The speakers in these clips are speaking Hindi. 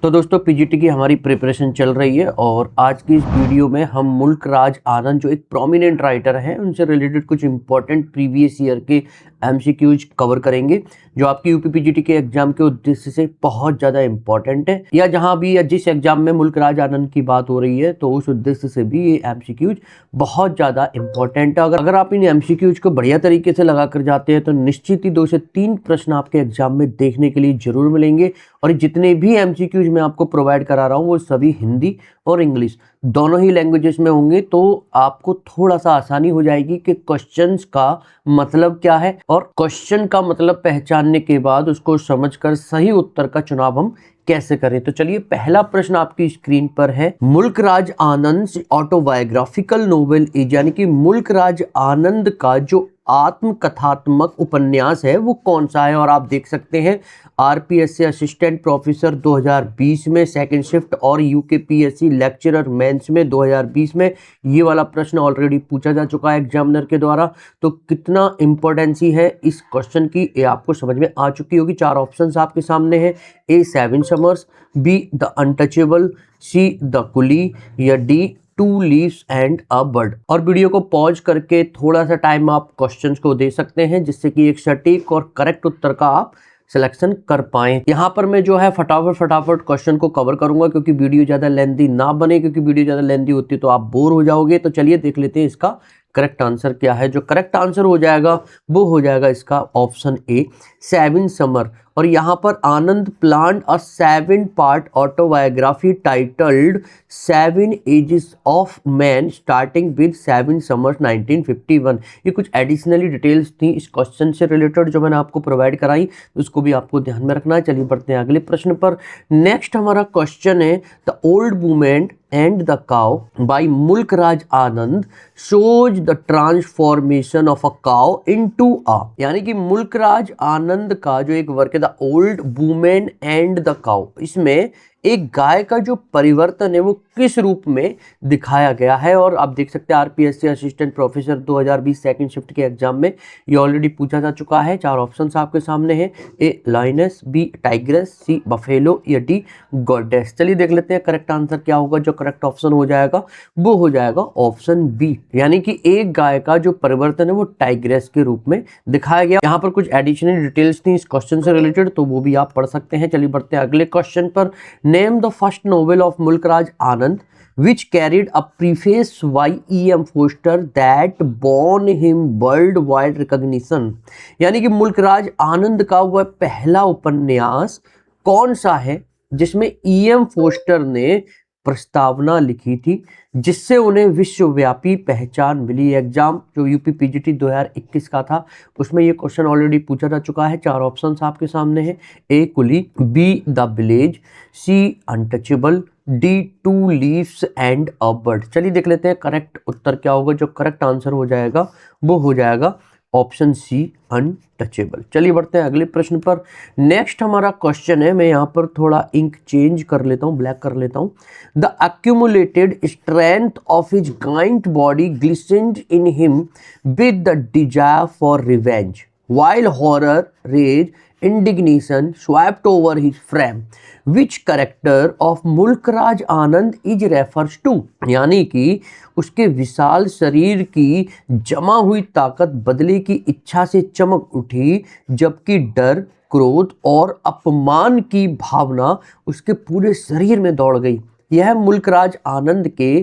तो दोस्तों पीजीटी की हमारी प्रिपरेशन चल रही है और आज की इस वीडियो में हम मुल्क राज आनंद जो एक प्रोमिनेंट राइटर हैं उनसे रिलेटेड कुछ इंपॉर्टेंट प्रीवियस ईयर के एमसीक्यूज कवर करेंगे जो आपकी यूपी पीजीटी के एग्जाम के उद्देश्य से बहुत ज़्यादा इंपॉर्टेंट है, या जहां भी या जिस एग्जाम में मुल्क राज आनंद की बात हो रही है तो उस उद्देश्य से भी ये एमसीक्यूज बहुत ज़्यादा इंपॉर्टेंट है। अगर आप इन एमसीक्यूज को बढ़िया तरीके से लगा कर जाते हैं तो निश्चित ही 2 से 3 प्रश्न आपके एग्जाम में देखने के लिए जरूर मिलेंगे। और जितने भी एमसीक्यूज मैं आपको प्रोवाइड करा रहा हूँ वो सभी हिंदी और इंग्लिश दोनों ही लैंग्वेजेस में होंगे, तो आपको थोड़ा सा आसानी हो जाएगी कि क्वेश्चंस का मतलब क्या है और क्वेश्चन का मतलब पहचानने के बाद उसको समझकर सही उत्तर का चुनाव हम कैसे करें। तो चलिए, पहला प्रश्न आपकी स्क्रीन पर है, मुल्क राज आनंद ऑटोबायोग्राफिकल नोवेल एज, यानी कि मुल्क राज आनंद का जो आत्मकथात्मक उपन्यास है वो कौन सा है। और आप देख सकते हैं आरपीएससी असिस्टेंट प्रोफेसर 2020 में सेकंड शिफ्ट और यूकेपीएससी लेक्चरर मेंस में 2020 में ये वाला प्रश्न ऑलरेडी पूछा जा चुका है एग्जामिनर के द्वारा। तो कितना इंपॉर्टेंसी है इस क्वेश्चन की ये आपको समझ में आ चुकी होगी। 4 ऑप्शंस आपके सामने हैं, A 7 summers, B the untouchable, C the coolie, या D 2 leaves and a bird. और वीडियो को पॉज करके थोड़ा सा टाइम आप क्वेश्चंस को दे सकते हैं जिससे कि एक सटीक और करेक्ट उत्तर का आप सिलेक्शन कर पाएं। यहाँ पर मैं जो है फटाफट क्वेश्चन को कवर करूंगा क्योंकि वीडियो ज़्यादा लेंथी ना बने, क्योंकि वीडियो ज़्यादा लेंथी होती है तो आप बोर हो जाओगे। तो चलिए देख लेते हैं इसका करेक्ट आंसर क्या है। जो करेक्ट आंसर हो जाएगा वो हो जाएगा इसका ऑप्शन ए 7 समर। और यहाँ पर Anand planned a 7 part autobiography titled 7 ages of man starting with 7 summers 1951। ये कुछ एडिशनली डिटेल्स थी इस क्वेश्चन से रिलेटेड जो मैंने आपको प्रोवाइड कराई, उसको भी आपको ध्यान में रखना है। चलिए बढ़ते हैं अगले प्रश्न पर। नेक्स्ट हमारा क्वेश्चन है, the old woman and the cow by Mulk Raj Anand shows the transformation of a cow into a, यानी कि मुल्क राज आनंद का जो एक वर्क है the old woman and the cow, इसमें एक गाय का जो परिवर्तन है वो किस रूप में दिखाया गया है। और आप देख सकते हैं RPSC assistant professor 2020 second shift के एग्जाम में ये ऑलरेडी पूछा जा चुका है। 4 ऑप्शंस आपके सामने हैं, ए लाइनस, बी टाइग्रेस, सी बफेलो, या डी गॉडेस। चलिए देख लेते हैं करेक्ट आंसर क्या होगा। जो करेक्ट ऑप्शन हो जाएगा वो हो जाएगा ऑप्शन बी, यानी कि एक गाय का जो परिवर्तन है वो टाइग्रेस के रूप में दिखाया गया। यहाँ पर कुछ एडिशनल डिटेल्स थी इस क्वेश्चन से रिलेटेड तो वो भी आप पढ़ सकते हैं। चलिए बढ़ते हैं अगले क्वेश्चन पर। Name the first novel of मुल्क राज आनंद which carried a preface by E.M. Forster that won him worldwide recognition, यानी कि मुल्क राज आनंद का वह पहला उपन्यास कौन सा है जिसमें E.M. फोस्टर ने प्रस्तावना लिखी थी जिससे उन्हें विश्वव्यापी पहचान मिली। एग्जाम जो यूपी पीजीटी 2021 का था उसमें ये क्वेश्चन ऑलरेडी पूछा जा चुका है। 4 ऑप्शंस आपके सामने हैं, A coolie, B the village, C untouchable, D 2 leaves and a bird. चलिए देख लेते हैं करेक्ट उत्तर क्या होगा। जो करेक्ट आंसर हो जाएगा वो हो जाएगा ऑप्शन सी अनटचेबल। चलिए बढ़ते हैं अगले प्रश्न पर। नेक्स्ट हमारा क्वेश्चन है, मैं यहाँ पर थोड़ा इंक चेंज कर लेता हूँ, ब्लैक कर लेता हूँ। The accumulated strength of his giant body glistened in him with the desire for revenge while horror, rage, indignation swept over his frame. Which character of मुल्क राज आनंद is refers to, यानी कि उसके विशाल शरीर की जमा हुई ताकत बदले की इच्छा से चमक उठी जबकि डर, क्रोध और अपमान की भावना उसके पूरे शरीर में दौड़ गई। यह मुल्क राज आनंद के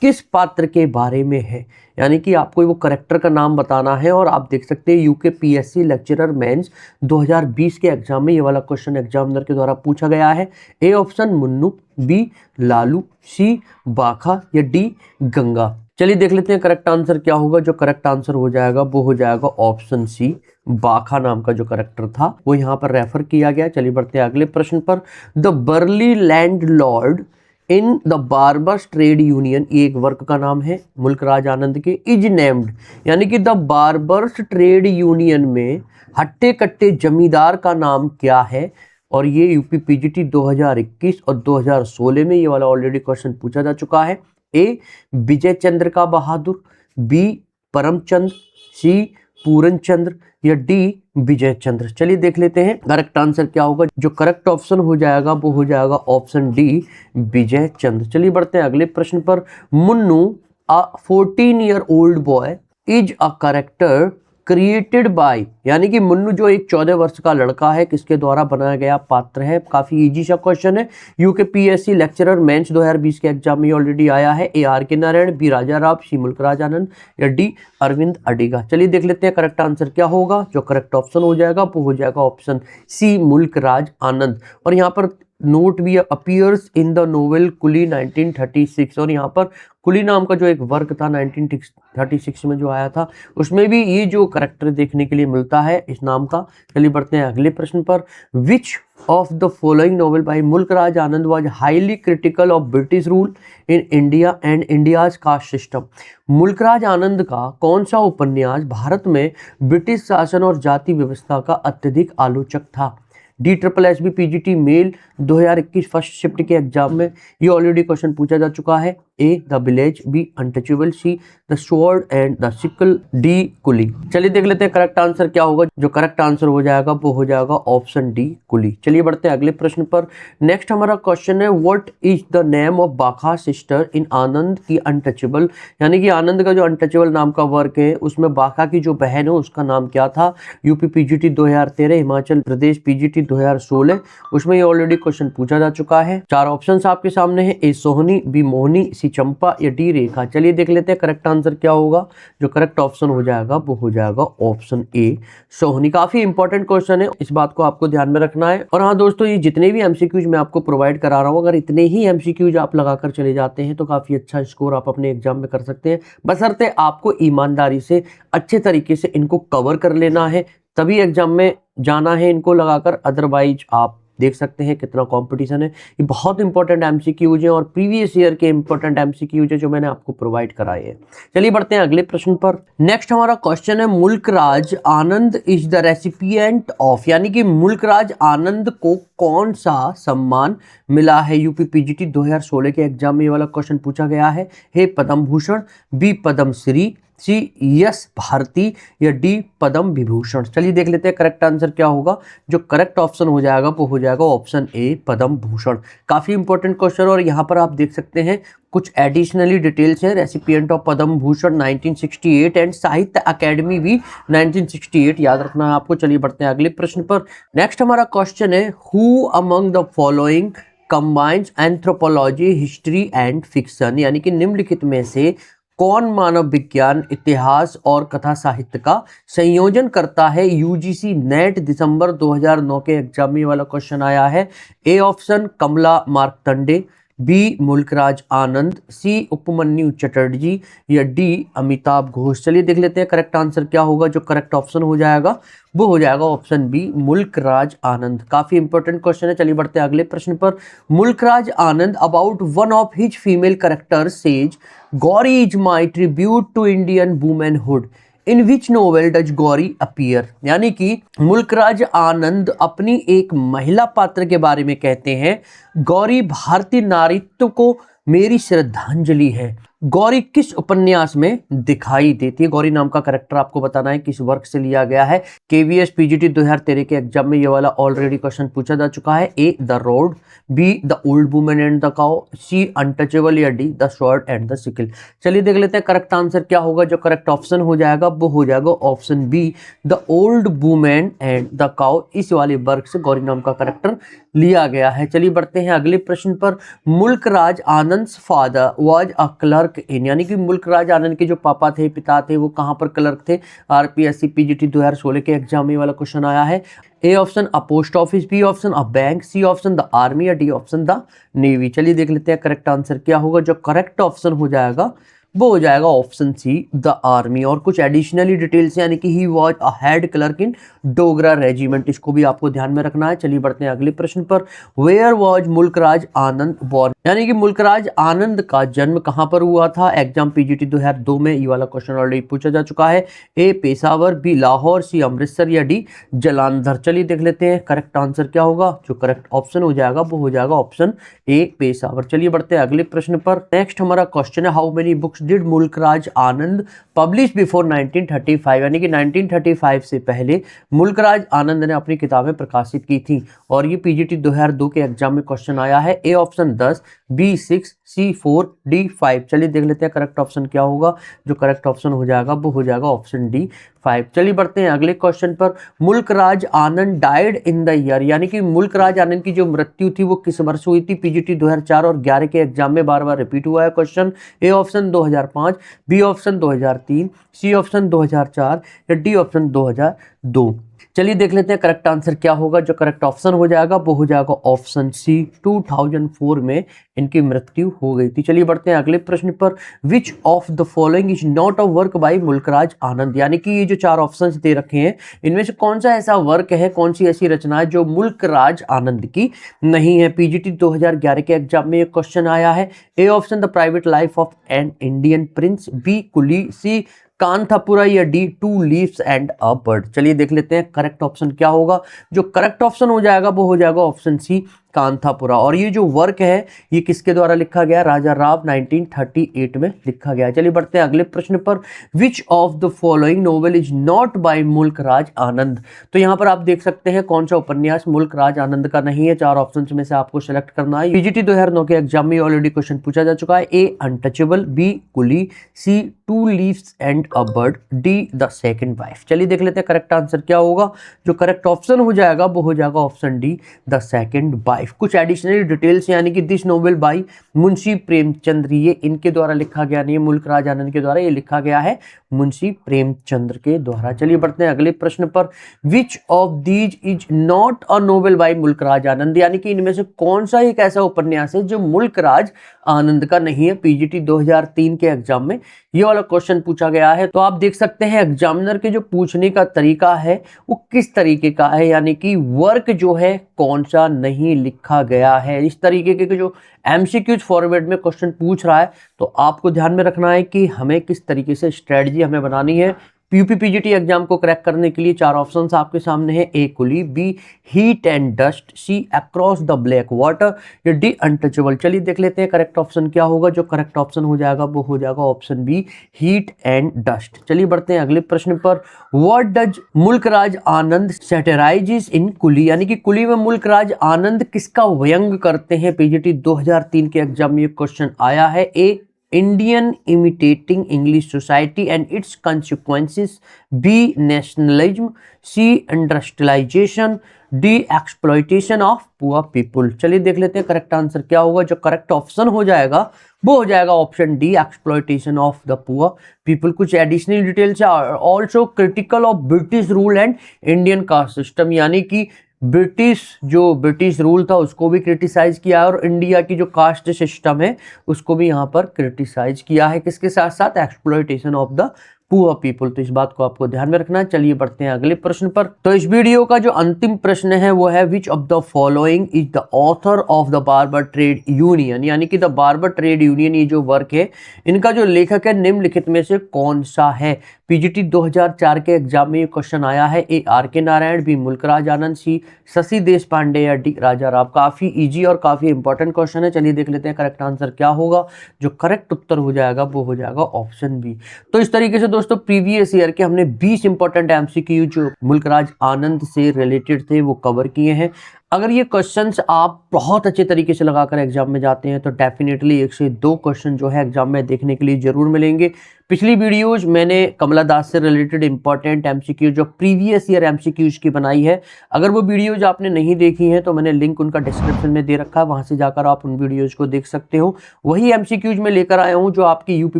किस पात्र के बारे में है, यानी कि आपको वो करेक्टर का नाम बताना है। और आप देख सकते हैं यूकेपीएससी लेक्चरर मेंस 2020 के एग्जाम में ये वाला क्वेश्चन एग्जामिनर के द्वारा पूछा गया है। A option Munnu, B Lalu, C Bakha, D D Ganga. चलिए देख लेते हैं करेक्ट आंसर क्या होगा। जो करेक्ट आंसर हो जाएगा वो हो जाएगा ऑप्शन सी, बाखा नाम का जो करेक्टर था वो यहाँ पर रेफर किया गया। चलिए बढ़ते हैं अगले प्रश्न पर। The barley landlord in the barbers trade union, ये एक वर्क का नाम है मुल्क राज आनंद के, इज नेम्ड, यानी कि द बार्बर्स ट्रेड यूनियन में हट्टे कट्टे जमींदार का नाम क्या है। और ये यूपी पीजीटी 2021 और 2016 में ये वाला ऑलरेडी क्वेश्चन पूछा जा चुका है। ए विजय चंद्र का बहादुर, बी परमचंद, सी पूरन चंद्र या डी विजय चंद्र। चलिए देख लेते हैं करेक्ट आंसर क्या होगा। जो करेक्ट ऑप्शन हो जाएगा वो हो जाएगा ऑप्शन डी विजय चंद्र। चलिए बढ़ते हैं अगले प्रश्न पर। मुन्नू अ 14-year-old boy is a character created by, यानी कि मुन्नू जो एक 14 वर्ष का लड़का है किसके द्वारा बनाया गया पात्र है। काफी इजी सा क्वेश्चन है। यूकेपीएससी लेक्चरर मेंस 2020 के एग्जाम में ऑलरेडी आया है। ए आर के नारायण, बी राजा राव, सी मुल्कराज आनंद या डी अरविंद अडिगा। चलिए देख लेते हैं करेक्ट आंसर क्या होगा। जो करेक्ट ऑप्शन हो जाएगा वो हो जाएगा ऑप्शन सी मुल्कराज आनंद। और यहाँ पर नोट भी अपीयर्स इन द नोवेल कुली 1936, और यहाँ पर कुली नाम का जो एक वर्क था 1936 में जो आया था उसमें भी ये जो करेक्टर देखने के लिए मिलता है इस नाम का। चलिए बढ़ते हैं अगले प्रश्न पर। Which of the following novel by Mulkraj Anand was highly critical of British rule in India and India's caste system. Mulkraj Anand का कौन सा उपन्यास भारत में ब्रिटिश शासन और जाति व्यवस्था का अत्यधिक आलोचक था। D triple S B PGT male 2021 first shift के एग्जाम में ये ऑलरेडी क्वेश्चन पूछा जा चुका है। A the village, B untouchable, C the sword and the sickle, D coolie. चलिए देख लेते हैं करेक्ट आंसर क्या होगा। जो करेक्ट आंसर हो जाएगा वो हो जाएगा ऑप्शन डी कुली। चलिए बढ़ते हैं अगले प्रश्न पर। नेक्स्ट हमारा क्वेश्चन है what is the name of बाखा सिस्टर इन आनंद की अनटचेबल, यानी कि आनंद का जो अनटचेबल नाम का वर्क है उसमें बाखा की जो बहन है उसका नाम क्या था। UP PGT 2013, Himachal Pradesh PGT 2016, उसमें ये ऑलरेडी क्वेश्चन पूछा जा चुका है। चार ऑप्शंस आपके सामने हैं। ए सोहनी, बी मोहनी, सी चंपा या डी रेखा। चलिए देख लेते हैं करेक्ट आंसर क्या होगा। जो करेक्ट ऑप्शन हो जाएगा वो हो जाएगा ऑप्शन ए सोहनी। काफी इंपॉर्टेंट क्वेश्चन है, इस बात को आपको ध्यान में रखना है। और हाँ दोस्तों, ये जितने भी एमसीक्यूज मैं आपको प्रोवाइड करा रहा हूँ अगर इतने ही एमसीक्यूज आप लगाकर चले जाते हैं तो काफी अच्छा स्कोर आप अपने एग्जाम में कर सकते हैं। बशर्ते आपको ईमानदारी से अच्छे तरीके से इनको कवर कर लेना है, तभी एग्जाम में जाना है इनको लगाकर। अदरवाइज आप देख सकते हैं कितना कंपटीशन है। ये बहुत इंपॉर्टेंट एमसीक्यूज हैं और प्रीवियस ईयर के इंपॉर्टेंट एमसीक्यूज है जो मैंने आपको प्रोवाइड कराए हैं। चलिए बढ़ते हैं अगले प्रश्न पर। नेक्स्ट हमारा क्वेश्चन है मुल्कराज आनंद इज द रेसिपिएंट ऑफ, यानी कि मुल्कराज आनंद को कौन सा सम्मान मिला है। यूपी पीजीटी 2016 के एग्जाम में ये वाला क्वेश्चन पूछा गया है। हे पद्म भूषण, बी पद्म श्री, सी यस भारती या डी पद्म विभूषण। चलिए देख लेते हैं करेक्ट आंसर क्या होगा। जो करेक्ट ऑप्शन हो जाएगा वो हो जाएगा ऑप्शन ए पद्म भूषण। काफी इंपॉर्टेंट क्वेश्चन और यहाँ पर आप देख सकते हैं कुछ एडिशनली डिटेल्स है। Recipient of Padma Bhushan 1968 and साहित्य अकेडमी भी 1968 याद रखना है आपको। चलिए बढ़ते हैं अगले प्रश्न पर। नेक्स्ट हमारा क्वेश्चन है who among the following combines anthropology history and fiction, यानी कि निम्नलिखित में से कौन मानव विज्ञान, इतिहास और कथा साहित्य का संयोजन करता है। यूजीसी नेट दिसंबर 2009 के एग्जाम में वाला क्वेश्चन आया है। A option Kamala Markandaya, B Mulkraj Anand, C Upamanyu Chatterjee या डी अमिताभ घोष। चलिए देख लेते हैं करेक्ट आंसर क्या होगा। जो करेक्ट ऑप्शन हो जाएगा वो हो जाएगा ऑप्शन बी मुल्कराज आनंद। काफी इंपॉर्टेंट क्वेश्चन है। चलिए बढ़ते हैं अगले प्रश्न पर। Mulkraj Anand about one of his female character says Gauri is my tribute to Indian womanhood, in which novel does Gauri appear, यानी कि मुल्कराज आनंद अपनी एक महिला पात्र के बारे में कहते हैं गौरी भारतीय नारीत्व को मेरी श्रद्धांजलि है। गौरी किस उपन्यास में दिखाई देती है। गौरी नाम का कैरेक्टर आपको बताना है किस वर्क से लिया गया है। केवीएस पीजीटी 2013 के एग्जाम में ये वाला ऑलरेडी क्वेश्चन पूछा जा चुका है। A the road, B the old woman and the cow, C untouchable या D the sword and the sickle. चलिए देख लेते हैं करेक्ट आंसर क्या होगा। जो करेक्ट ऑप्शन हो जाएगा वो हो जाएगा option B the old woman and the cow. इस वाले वर्क से गौरी नाम का कैरेक्टर लिया गया है। चलिए बढ़ते हैं अगले प्रश्न पर। मुल्कराज आनंद फादर वाज अ क्लर्क इन, यानी कि मुल्कराज आनंद के जो पापा थे, पिता थे, वो कहां पर क्लर्क थे। आरपीएससी पीजीटी 2016 के एग्जाम में वाला क्वेश्चन आया है। A option a post office, B option a bank, C option the army या डी ऑप्शन द नेवी। चलिए देख लेते हैं करेक्ट आंसर क्या होगा। जो करेक्ट ऑप्शन हो जाएगा वो हो जाएगा ऑप्शन सी द आर्मी। और कुछ एडिशनली डिटेल्स यानी कि he was a head clerk in Dogra regiment, इसको भी आपको ध्यान में रखना है। चलिए बढ़ते हैं अगले प्रश्न पर। Where was Mulkraj Anand born, यानी कि मुल्कराज आनंद का जन्म कहां पर हुआ था। एग्जाम पीजीटी 2002 में ये वाला क्वेश्चन ऑलरेडी पूछा जा चुका है। ए पेशावर, बी लाहौर, सी अमृतसर या डी जलांधर। चलिए देख लेते हैं करेक्ट आंसर क्या होगा। जो करेक्ट ऑप्शन हो जाएगा वो हो जाएगा ऑप्शन ए पेशावर। चलिए बढ़ते हैं अगले प्रश्न पर। नेक्स्ट हमारा क्वेश्चन है how many books books did मुल्क राज आनंद पब्लिश बिफोर 1935, यानी कि 1935 से पहले मुल्क राज आनंद ने अपनी किताबें प्रकाशित की थी। और ये पीजीटी 2002 के एग्जाम में क्वेश्चन आया है। A option 10, B 6, C 4, D 5। चलिए देख लेते हैं करेक्ट ऑप्शन क्या होगा। जो करेक्ट ऑप्शन हो जाएगा वो हो जाएगा ऑप्शन डी 5। चलिए बढ़ते हैं अगले क्वेश्चन पर। मुल्क राज आनंद डाइड इन द ईयर, यानी कि मुल्क राज आनंद की जो मृत्यु थी वो किस वर्ष हुई थी। पीजीटी 2004 और 11 के एग्जाम में बार बार रिपीट हुआ है question. A option 2005, B option 2003, C option 2004 या डी ऑप्शन 2002। चलिए देख लेते हैं करेक्ट आंसर क्या होगा। जो करेक्ट ऑप्शन हो जाएगा वो हो जाएगा ऑप्शन सी, 2004 में इनकी मृत्यु हो गई थी। चलिए बढ़ते हैं अगले प्रश्न पर। Which of the following is not a work by Mulk Raj आनंद, यानी कि ये जो 4 ऑप्शंस दे रखे हैं इनमें से कौन सा ऐसा वर्क है, कौन सी ऐसी रचना है जो मुल्क राज आनंद की नहीं है। पीजीटी 2011 के एग्जाम में ये क्वेश्चन आया है। A option the private life of an Indian prince, B coolie, C Kanthapura या D two leaves and a bird. चलिए देख लेते हैं करेक्ट ऑप्शन क्या होगा। जो करेक्ट ऑप्शन हो जाएगा वो हो जाएगा ऑप्शन सी, कांथापुरा। और ये जो वर्क है ये किसके द्वारा लिखा गया, राजा राव 1938 में लिखा गया। चलिए बढ़ते हैं अगले प्रश्न पर। Which of the following novel is not by Mulk Raj आनंद। तो यहाँ पर आप देख सकते हैं कौन सा उपन्यास मुल्क राज आनंद का नहीं है। 4 ऑप्शन में से आपको सेलेक्ट करना है। पीजीटी 2009 के एग्जाम में ऑलरेडी क्वेश्चन पूछा जा चुका है। A untouchable, B coolie, C two leaves and a bird, D the second wife. चलिए देख लेते हैं करेक्ट आंसर क्या होगा। जो करेक्ट ऑप्शन हो जाएगा वो हो जाएगा option D, the second wife. कुछ एडिशनल डिटेल्स, यानी कि this novel by Munshi Premchandra, ये इनके द्वारा लिखा गया नहीं है मुल्क राज आनंद के द्वारा, ये लिखा गया है मुंशी प्रेमचंद्र के द्वारा। चलिए बढ़ते हैं अगले प्रश्न पर। Which of these is not a novel by Mulk Raj आनंद, यानी कि इनमें से कौन सा एक ऐसा उपन्यास है जो मुल्क राज आनंद का नहीं है। पीजीटी 2003 के एग्जाम में ये वाला क्वेश्चन पूछा गया है। तो आप देख सकते हैं एग्जामिनर के जो पूछने का तरीका है वो किस तरीके का है, यानी कि वर्क जो है कौन सा नहीं लिखा गया है। इस तरीके के जो एमसीक्यूज फॉर्मेट में क्वेश्चन पूछ रहा है तो आपको ध्यान में रखना है कि हमें किस तरीके से स्ट्रेटजी हमें बनानी है। यूपी पीजीटी एग्जाम को क्रैक करने के लिए 4 ऑप्शंस आपके सामने हैं। A coolie, B heat and dust, C across the black water या डी अनटचेबल। चलिए देख लेते हैं करेक्ट ऑप्शन क्या होगा। जो करेक्ट ऑप्शन हो जाएगा वो हो जाएगा option B, heat and dust. चलिए बढ़ते हैं अगले प्रश्न पर। व्हाट डज मुल्क राज आनंद सैटिराइजेस इन कुली, यानी कि कुली में मुल्क राज आनंद किसका व्यंग करते हैं। पीजीटी 2003 के एग्जाम में ये क्वेश्चन आया है। ए Indian imitating English society and its consequences, B nationalism, C industrialization, D exploitation of poor people। चलिए देख लेते हैं करेक्ट आंसर क्या होगा। जो करेक्ट ऑप्शन हो जाएगा वो हो जाएगा option D, exploitation of the poor people. कुछ एडिशनल डिटेल्स है। Also critical of British rule and Indian caste system, यानी कि ब्रिटिश रूल था उसको भी क्रिटिसाइज किया है और इंडिया की जो कास्ट सिस्टम है उसको भी यहाँ पर क्रिटिसाइज किया है। किसके साथ साथ, exploitation of the poor people. तो इस बात को आपको ध्यान में रखना है। चलिए बढ़ते हैं अगले प्रश्न पर। तो इस वीडियो का जो अंतिम प्रश्न है वो है विच of the following is the author of the barber trade union, यानी कि द बार्बर ट्रेड यूनियन ये जो वर्क है इनका जो लेखक है निम्नलिखित में से कौन सा है। पीजीटी 2004 के एग्जाम में ये क्वेश्चन आया है। ए आर के नारायण, बी मुल्क राज आनंद, सी शशि देश पांडे या डी राजा राव। काफी इजी और काफी इंपॉर्टेंट क्वेश्चन है। चलिए देख लेते हैं करेक्ट आंसर क्या होगा। जो करेक्ट उत्तर हो जाएगा वो हो जाएगा ऑप्शन बी। तो इस तरीके से दोस्तों प्रीवियस ईयर के हमने 20 इंपॉर्टेंट एमसीक्यू जो मुल्क राज आनंद से रिलेटेड थे वो कवर किए हैं। अगर ये क्वेश्चंस आप बहुत अच्छे तरीके से लगाकर एग्जाम में जाते हैं तो डेफिनेटली 1 से 2 क्वेश्चन जो है एग्जाम में देखने के लिए जरूर मिलेंगे। पिछली वीडियोज मैंने कमला दास से रिलेटेड इंपॉर्टेंट एमसीक्यू जो प्रीवियस ईयर एमसीक्यूज की बनाई है, अगर वो वीडियोज आपने नहीं देखी हैं तो मैंने लिंक उनका डिस्क्रिप्शन में दे रखा है, वहां से जाकर आप उन वीडियोज को देख सकते हो। वही एमसीक्यूज में लेकर आया हूँ जो आपके यूपी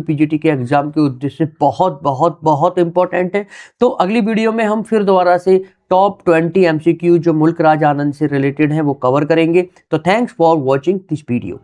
पीजीटी के एग्जाम के उद्देश्य से बहुत बहुत बहुत इंपॉर्टेंट है। तो अगली वीडियो में हम फिर दोबारा से टॉप 20 एमसीक्यू जो मुल्क राज आनंद से रिलेटेड हैं वो कवर करेंगे। तो thanks for watching this video.